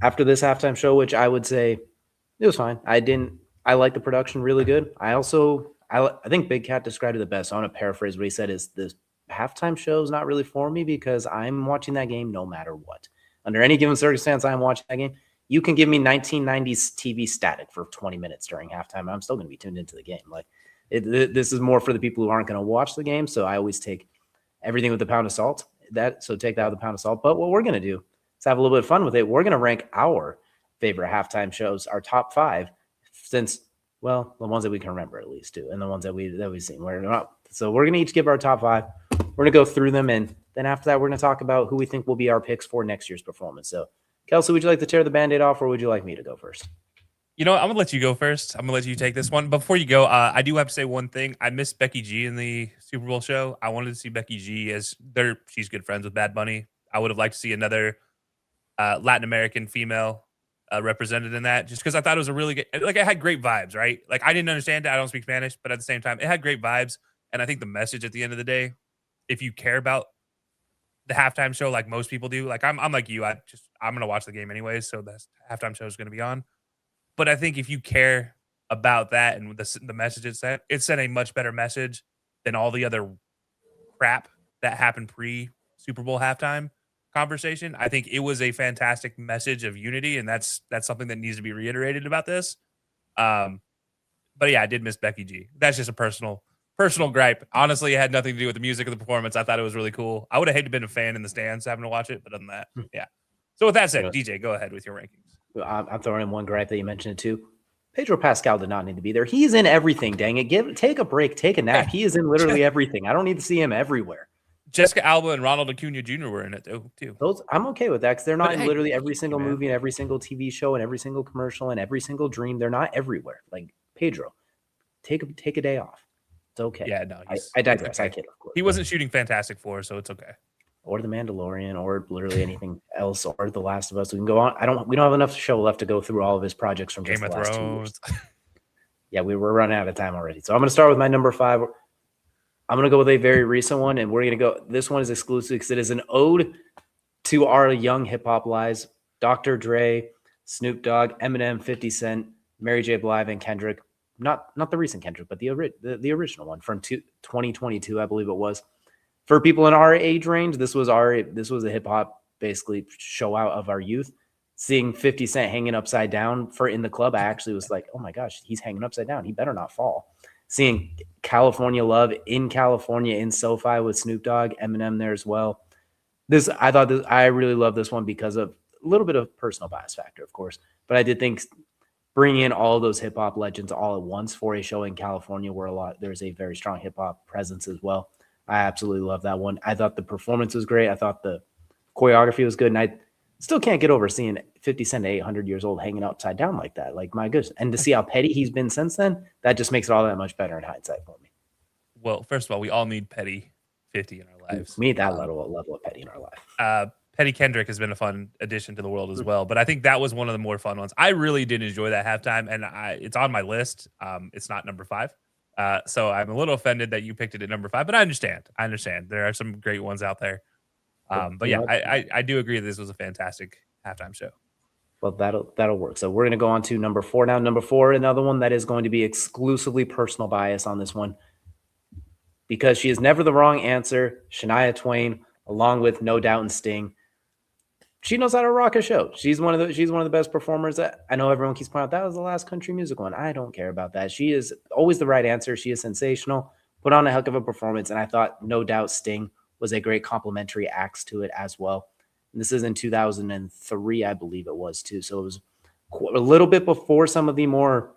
after this halftime show, which I would say it was fine. I like the production really good. I think Big Cat described it the best. I want to paraphrase what he said is this halftime show is not really for me because I'm watching that game no matter what. Under any given circumstance, I'm watching that game. You can give me 1990s TV static for 20 minutes during halftime. I'm still going to be tuned into the game. This is more for the people who aren't going to watch the game. So I always take everything with a pound of salt. So take that with a pound of salt. But what we're going to do is have a little bit of fun with it. We're going to rank our favorite halftime shows, our top 5, since the ones that we can remember at least too, and the ones that we've seen. So we're going to each give our top 5. We're going to go through them, and then after that, we're going to talk about who we think will be our picks for next year's performance. So, Kelcey, would you like to tear the Band-Aid off, or would you like me to go first? You know what? I'm going to let you go first. I'm going to let you take this one. Before you go, I do have to say one thing. I missed Becky G in the Super Bowl show. I wanted to see Becky G she's good friends with Bad Bunny. I would have liked to see another Latin American female represented in that, just because I thought it was a really good, it had great vibes, right? Like, I didn't understand it. I don't speak Spanish, but at the same time, it had great vibes. And I think the message at the end of the day, if you care about the halftime show like most people do, like I'm like you, I'm going to watch the game anyways, so the halftime show is going to be on. But I think if you care about that and the message it sent a much better message than all the other crap that happened pre-Super Bowl halftime conversation. I think it was a fantastic message of unity, and that's something that needs to be reiterated about this. But yeah, I did miss Becky G. That's just a personal gripe. Honestly, it had nothing to do with the music of the performance. I thought it was really cool. I would have hated to been a fan in the stands having to watch it, but other than that, yeah. So with that said, DJ, go ahead with your rankings. I'm throwing in one gripe that you mentioned too. Pedro Pascal did not need to be there. He's in everything. Dang it! Take a break. Take a nap. He is in literally everything. I don't need to see him everywhere. Jessica Alba and Ronald Acuna Jr. were in it too. I'm okay with that because they're not in literally every single movie and every single TV show and every single commercial and every single dream. They're not everywhere. Like Pedro, take a day off. It's okay. Yeah, no, I digress. Okay. I kid, of course. He wasn't shooting Fantastic Four, so it's okay. Or The Mandalorian, or literally anything else, or The Last of Us. We can go on. We don't have enough show left to go through all of his projects from just the last 2 years. Yeah, we're running out of time already. So I'm going to start with my number 5. I'm going to go with a very recent one, and we're going to go. This one is exclusive because it is an ode to our young hip hop lives. Dr. Dre, Snoop Dogg, Eminem, 50 Cent, Mary J. Blige, and Kendrick. Not the recent Kendrick, but the original one from 2022, I believe it was. For people in our age range, this was a hip hop basically show out of our youth. Seeing 50 Cent hanging upside down in the club, I actually was like, oh my gosh, he's hanging upside down. He better not fall. Seeing California Love in California in SoFi with Snoop Dogg, Eminem there as well. I really love this one because of a little bit of personal bias factor, of course. But I did think bringing in all those hip hop legends all at once for a show in California where there's a very strong hip hop presence as well. I absolutely love that one. I thought the performance was great. I thought the choreography was good. And I still can't get over seeing 50 Cent at 800 years old hanging upside down like that. Like, my goodness. And to see how petty he's been since then, that just makes it all that much better in hindsight for me. Well, first of all, we all need petty 50 in our lives. We need that level of petty in our life. Petty Kendrick has been a fun addition to the world as well. But I think that was one of the more fun ones. I really did enjoy that halftime, and it's on my list. It's not number 5. So I'm a little offended that you picked it at number 5, but I understand. There are some great ones out there. But yeah, I do agree that this was a fantastic halftime show. Well, that'll work. So we're going to go on to number 4 now. Number 4, another one that is going to be exclusively personal bias on this one. Because she is never the wrong answer, Shania Twain, along with No Doubt and Sting. She knows how to rock a show. She's one of the best performers. That I know everyone keeps pointing out that was the last country music one. I don't care about that. She is always the right answer. She is sensational. Put on a heck of a performance, and I thought No Doubt Sting was a great complimentary act to it as well. And this is in 2003, I believe it was too. So it was a little bit before some of the more,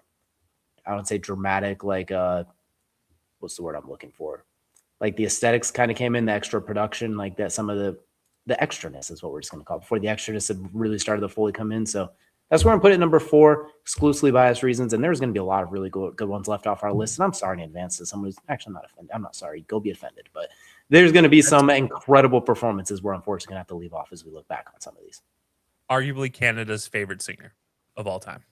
I would say, dramatic, like what's the word I'm looking for? Like the aesthetics kind of came in, the extra production, like that. Some of the extraness is what we're just going to call it, before the extraness had really started to fully come in. So that's where I'm putting it number 4, exclusively biased reasons. And there's going to be a lot of really good ones left off our list. And I'm sorry in advance to someone who's actually, I'm not offended. I'm not sorry. Go be offended. But there's going to be some incredible performances we're unfortunately going to have to leave off as we look back on some of these. Arguably Canada's favorite singer of all time.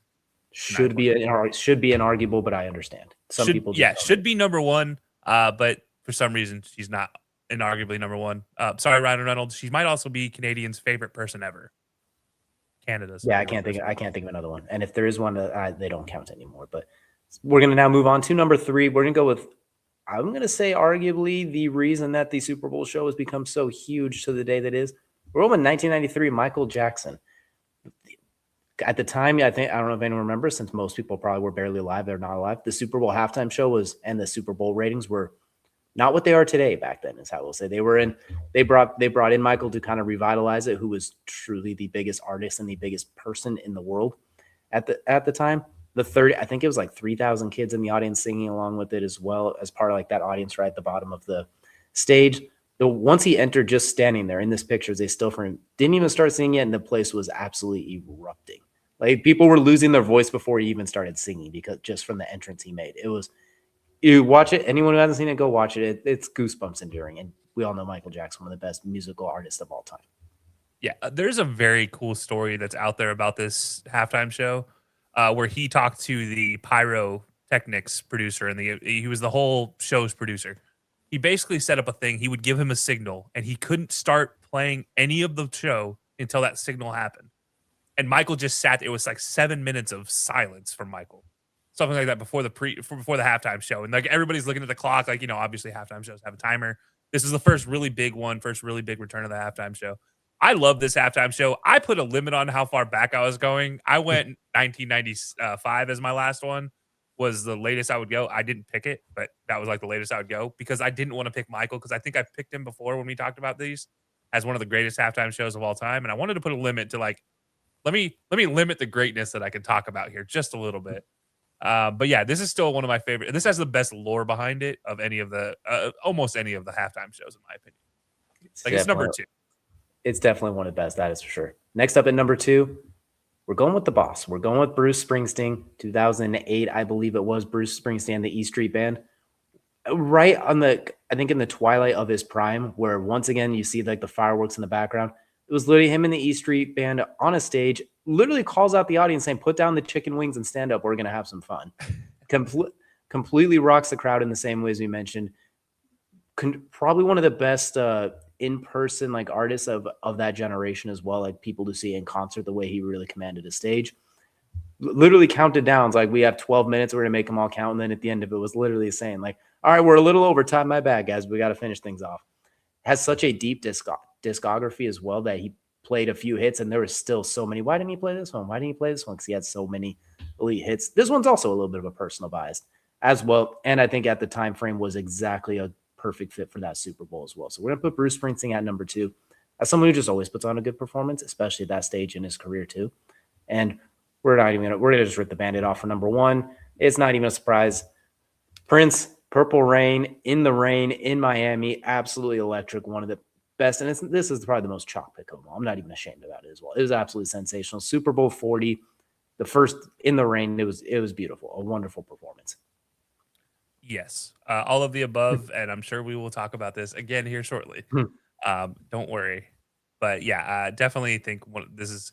Should be inarguable, but I understand. Should be number 1. But for some reason, she's not inarguably number 1. Sorry, Ryan Reynolds. She might also be Canadians' favorite person ever. Canada. So Yeah, I can't think of another one. And if there is one, they don't count anymore. But we're going to now move on to number 3. We're going to go with, I'm going to say, arguably the reason that the Super Bowl show has become so huge to the day that is. We're over 1993, Michael Jackson. At the time, I don't know if anyone remembers, since most people probably were barely alive. They're not alive. The Super Bowl halftime show and the Super Bowl ratings were not what they are today. Back then, is how we'll say they brought in Michael to kind of revitalize it, who was truly the biggest artist and the biggest person in the world at the time. I think it was like 3,000 kids in the audience singing along with it, as well as part of like that audience right at the bottom of the stage. Once he entered, just standing there in this picture, they still for him didn't even start singing yet, and the place was absolutely erupting. Like, people were losing their voice before he even started singing, because just from the entrance he made. It was, you watch it, anyone who hasn't seen it, go watch it. It's goosebumps enduring. And we all know Michael Jackson, one of the best musical artists of all time. Yeah, there's a very cool story that's out there about this halftime show, where he talked to the pyrotechnics producer, and he was the whole show's producer. He basically set up a thing. He would give him a signal, and he couldn't start playing any of the show until that signal happened. And Michael just sat. It was like 7 minutes of silence from Michael, something like that before the halftime show. And like, everybody's looking at the clock, like, obviously halftime shows have a timer. This is the first really big return of the halftime show. I love this halftime show. I put a limit on how far back I was going. I went 1995 as my last one, was the latest I would go. I didn't pick it, but that was like the latest I would go, because I didn't want to pick Michael, because I think I've picked him before when we talked about these as one of the greatest halftime shows of all time. And I wanted to put a limit to, like, let me limit the greatness that I can talk about here just a little bit. But yeah, this is still one of my favorite. This has the best lore behind it of any of the almost any of the halftime shows, in my opinion. It's number 2. It's definitely one of the best, that is for sure. Next up at number 2, we're going with the boss. We're going with Bruce Springsteen. 2008, I believe it was, Bruce Springsteen, the E Street Band. Right on I think in the twilight of his prime, where once again you see like the fireworks in the background. It was literally him and the E Street Band on a stage, literally calls out the audience saying, "Put down the chicken wings and stand up. We're going to have some fun." Completely rocks the crowd in the same way as we mentioned. Probably one of the best in-person like artists of that generation as well, like people to see in concert, the way he really commanded a stage. Literally counted down. It's like, we have 12 minutes. We're going to make them all count. And then at the end of it was literally saying like, all right, we're a little over time. My bad, guys. We got to finish things off. Has such a deep discography as well, that he played a few hits and there was still so many. Why didn't he play this one? Why didn't he play this one? Because he had so many elite hits. This one's also a little bit of a personal bias as well. And I think at the time frame was exactly a perfect fit for that Super Bowl as well. So we're going to put Bruce Springsteen at number 2 as someone who just always puts on a good performance, especially at that stage in his career too. And we're going to just rip the Band-Aid off for number 1. It's not even a surprise. Prince, Purple Rain, In the Rain, in Miami, absolutely electric. One of the best. And this is probably the most chalk pick of them all. I'm not even ashamed about it as well. It was absolutely sensational. Super Bowl 40, the first In the Rain. It was beautiful. A wonderful performance. Yes, all of the above, and I'm sure we will talk about this again here shortly. Don't worry, but yeah, I definitely think this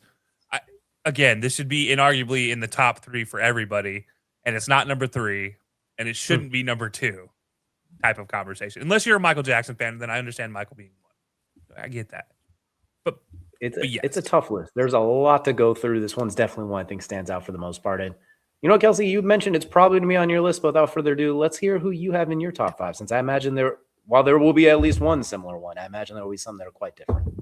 should be inarguably in the top 3 for everybody, and it's not number 3, and it shouldn't be number 2 type of conversation. Unless you're a Michael Jackson fan, then I understand Michael being 1. I get that, but it's a tough list. There's a lot to go through. This one's definitely one I think stands out for the most part. And you know, Kelcey, you mentioned it's probably going to be on your list, but without further ado, let's hear who you have in your top 5, since I imagine while there will be at least one similar one, I imagine there will be some that are quite different.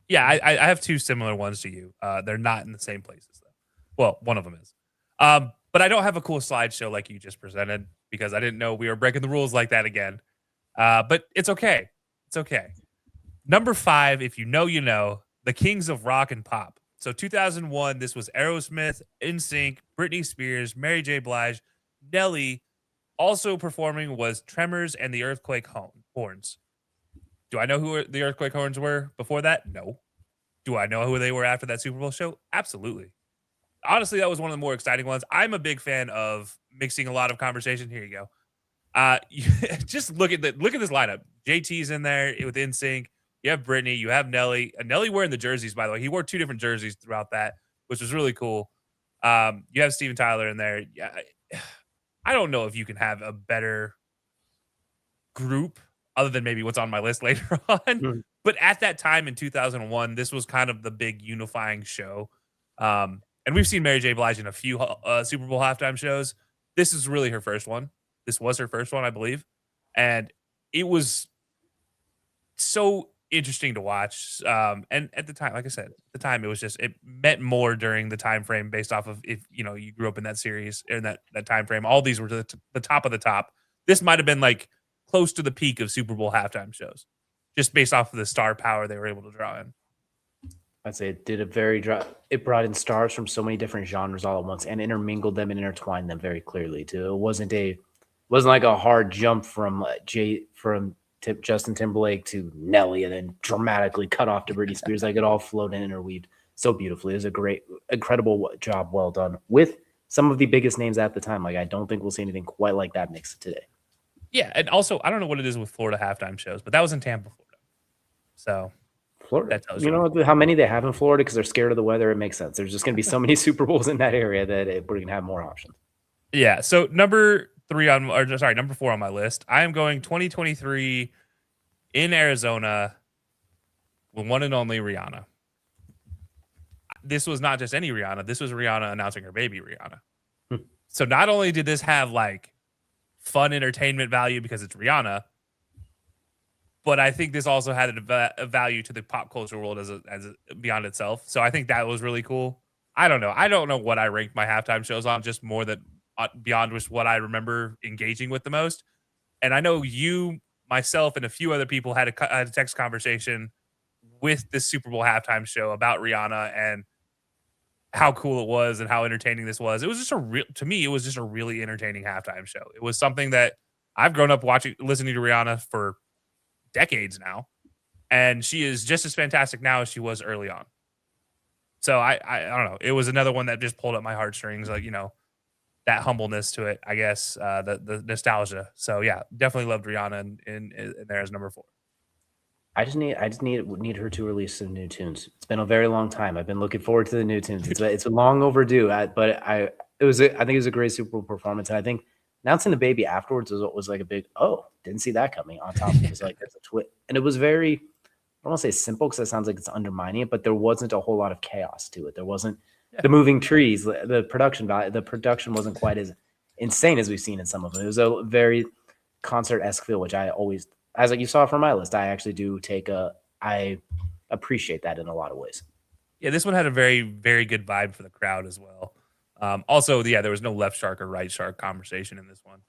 Yeah, I have 2 similar ones to you. They're not in the same places, though. Well, one of them is. But I don't have a cool slideshow like you just presented, because I didn't know we were breaking the rules like that again. But it's okay. It's okay. Number 5, if you know, you know, the Kings of Rock and Pop. So 2001, this was Aerosmith, NSYNC, Britney Spears, Mary J. Blige, Nelly. Also performing was Tremors and the Earthquake Horns. Do I know who the Earthquake Horns were before that? No. Do I know who they were after that Super Bowl show? Absolutely. Honestly, that was one of the more exciting ones. I'm a big fan of mixing a lot of conversation. Here you go. Just look at this lineup. JT's in there with NSYNC. You have Britney. You have Nelly. Nelly wearing the jerseys, by the way. He wore 2 different jerseys throughout that, which was really cool. You have Steven Tyler in there. Yeah, I don't know if you can have a better group other than maybe what's on my list later on. But at that time in 2001, this was kind of the big unifying show. And we've seen Mary J. Blige in a few Super Bowl halftime shows. This is really her first one. This was her first one, I believe. And it was so interesting to watch. And at the time, like I said, at the time it meant more during the time frame based off of if you grew up in that series in that time frame. All these were to the top of the top. This might have been like close to the peak of Super Bowl halftime shows, just based off of the star power they were able to draw in. I'd say it did it brought in stars from so many different genres all at once and intermingled them and intertwined them very clearly too. It wasn't like a hard jump from Justin Timberlake to Nelly and then dramatically cut off to Britney Spears. Like it all flowed and interweaved so beautifully. It was a great, incredible job. Well done with some of the biggest names at the time. Like I don't think we'll see anything quite like that mixed today. Yeah, and also I don't know what it is with Florida halftime shows, but that was in Tampa, Florida. So Florida, that tells you know how many they have in Florida because they're scared of the weather. It makes sense. There's just going to be so many Super Bowls in that area that we're going to have more options. Yeah. So number 4 on my list. I am going 2023 in Arizona with one and only Rihanna. This was not just any Rihanna. This was Rihanna announcing her baby Rihanna. So not only did this have like fun entertainment value because it's Rihanna, but I think this also had a value to the pop culture world as beyond itself. So I think that was really cool. I don't know what I ranked my halftime shows on, just more that beyond just what I remember engaging with the most. And I know you, myself, and a few other people had a text conversation with this Super Bowl halftime show about Rihanna and how cool it was and how entertaining this was. It was just to me, it was just a really entertaining halftime show. It was something that I've grown up listening to Rihanna for decades now, and she is just as fantastic now as she was early on. So I don't know. It was another one that just pulled up my heartstrings, like that humbleness to it, I guess, the nostalgia. So yeah, definitely loved Rihanna in there as number 4. I just need her to release some new tunes. It's been a very long time. I've been looking forward to the new tunes. It's long overdue. I think it was a great Super Bowl performance, and I think announcing the baby afterwards was like a big didn't see that coming. On top of it was like there's a twist, and it was very, I don't want to say simple because that sounds like it's undermining it, but there wasn't a whole lot of chaos to it. There wasn't the moving trees, the production value. The production wasn't quite as insane as we've seen in some of them. It was a very concert-esque feel, which I always, as like you saw from my list, I actually do I appreciate that in a lot of ways. Yeah, this one had a very, very good vibe for the crowd as well. Also, there was no left shark or right shark conversation in this one.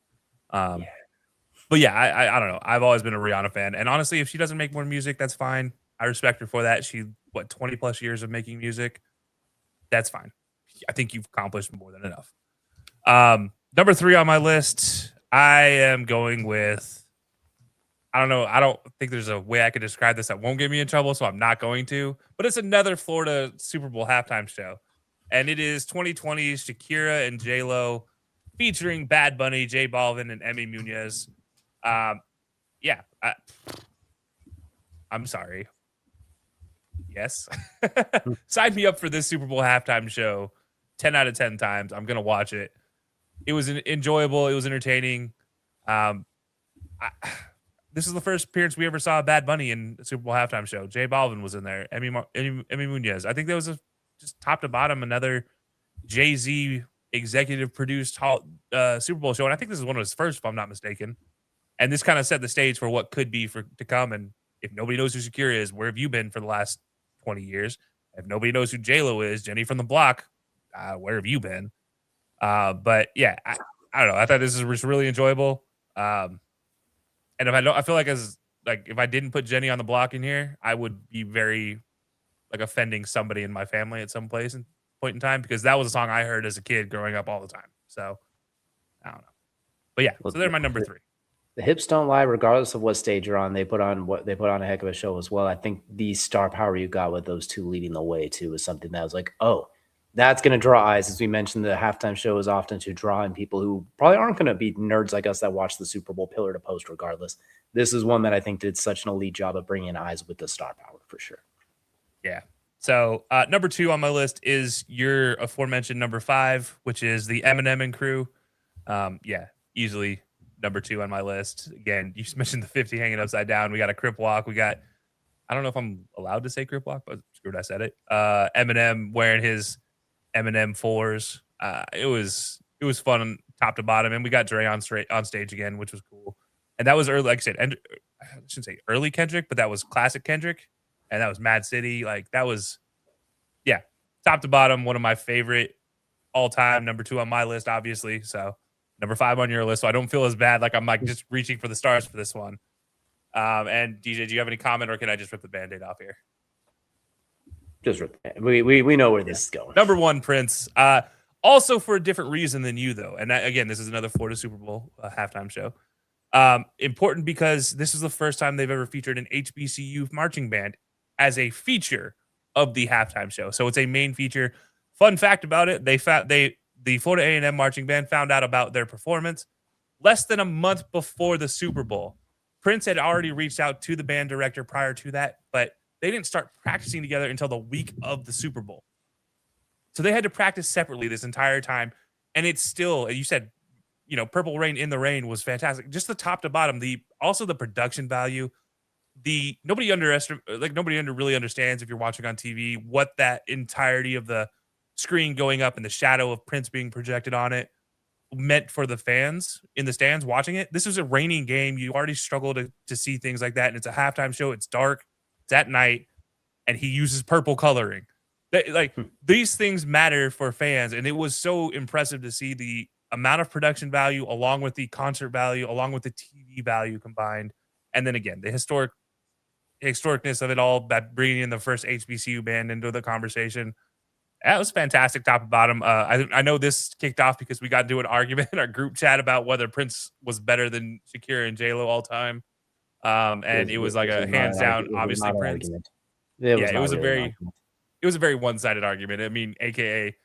But yeah, I don't know. I've always been a Rihanna fan. And honestly, if she doesn't make more music, that's fine. I respect her for that. 20 plus years of making music. That's fine. I think you've accomplished more than enough. Number 3 on my list, I am going with, I don't know. I don't think there's a way I could describe this that won't get me in trouble, so I'm not going to. But it's another Florida Super Bowl halftime show. And it is 2020's Shakira and J-Lo featuring Bad Bunny, J Balvin, and Emmy Munoz. I'm sorry. Yes. Sign me up for this Super Bowl halftime show 10 out of 10 times. I'm going to watch it. It was enjoyable. It was entertaining. This is the first appearance we ever saw of Bad Bunny in the Super Bowl halftime show. J Balvin was in there. Emmy Munoz. I think that was just top to bottom another Jay-Z executive produced Super Bowl show. And I think this is one of his first, if I'm not mistaken. And this kind of set the stage for what could be to come. And if nobody knows who Shakira is, where have you been for the last 20 years? If nobody knows who J-Lo is, Jenny from the block, where have you been? But yeah, I don't know. I thought this was really enjoyable. And if I feel like if I didn't put Jenny on the block in here, I would be very offending somebody in my family at some point in time, because that was a song I heard as a kid growing up all the time. So I don't know. But yeah, so they're my number 3. The hips don't lie, regardless of what stage you're on. They put on a heck of a show as well. I think the star power you got with those two leading the way too was something that was like, that's going to draw eyes. As we mentioned, the halftime show is often to draw in people who probably aren't going to be nerds like us that watch the Super Bowl pillar to post regardless. This is one that I think did such an elite job of bringing in eyes with the star power for sure. Yeah. So number 2 on my list is your aforementioned number 5, which is the Eminem and crew. Easily number 2 on my list. Again, you mentioned the 50 hanging upside down. We got a Crip Walk. We got, I don't know if I'm allowed to say Crip Walk, but screwed, I said it. Eminem wearing his Eminem 4s. It was fun top to bottom, and we got Dre on stage again, which was cool. And that was early, like I said, and I shouldn't say early Kendrick, but that was classic Kendrick, and that was Mad City. Like that was, yeah, top to bottom, one of my favorite all time. Number 2 on my list, obviously. So number 5 on your list. So I don't feel as bad. Like I'm like just reaching for the stars for this one. And DJ, do you have any comment, or can I just rip the Band-Aid off here? Just rip it. We know where this is going. Number 1, Prince. Also for a different reason than you, though. And again, this is another Florida Super Bowl halftime show. Important because this is the first time they've ever featured an HBCU marching band as a feature of the halftime show. So it's a main feature. Fun fact about it: the Florida A&M marching band found out about their performance less than a month before the Super Bowl. Prince had already reached out to the band director prior to that, but they didn't start practicing together until the week of the Super Bowl. So they had to practice separately this entire time. And it's still, you said, Purple Rain in the Rain was fantastic. Just the top to bottom, also the production value. Nobody really understands if you're watching on TV what that entirety of the screen going up and the shadow of Prince being projected on it meant for the fans in the stands watching it. This was a raining game. You already struggle to see things like that. And it's a halftime show. It's dark. It's at night. And he uses purple coloring. These things matter for fans. And it was so impressive to see the amount of production value along with the concert value, along with the TV value combined. And then again, the historicness of it all by bringing in the first HBCU band into the conversation. That was fantastic, top to bottom. I know this kicked off because we got into an argument in our group chat about whether Prince was better than Shakira and J-Lo all time. And it was like a hands down, obviously Prince. It was a very one-sided argument. I mean, AKA,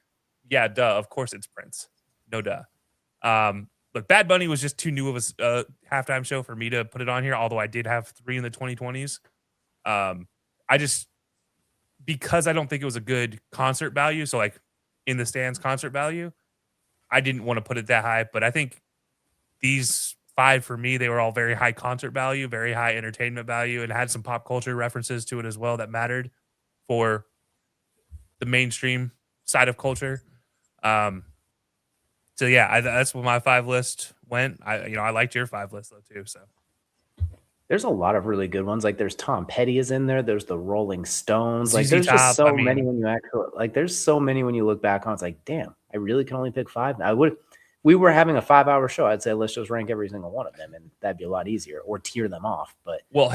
yeah, duh, of course it's Prince. No duh. But Bad Bunny was just too new of a halftime show for me to put it on here, although I did have 3 in the 2020s. Because I don't think it was a good concert value, so like in the stands concert value, I didn't want to put it that high. But I think these 5 for me, they were all very high concert value, very high entertainment value, and had some pop culture references to it as well that mattered for the mainstream side of culture. So yeah, that's what my 5 list went. I liked your 5 list though too. So there's a lot of really good ones. Like there's Tom Petty is in there. There's the Rolling Stones. Like ZZ there's Top, just so many when you actually there's so many when you look back on. It's like, damn, I really can only pick 5. We were having a 5-hour show. I'd say let's just rank every single one of them, and that'd be a lot easier, or tier them off. But well.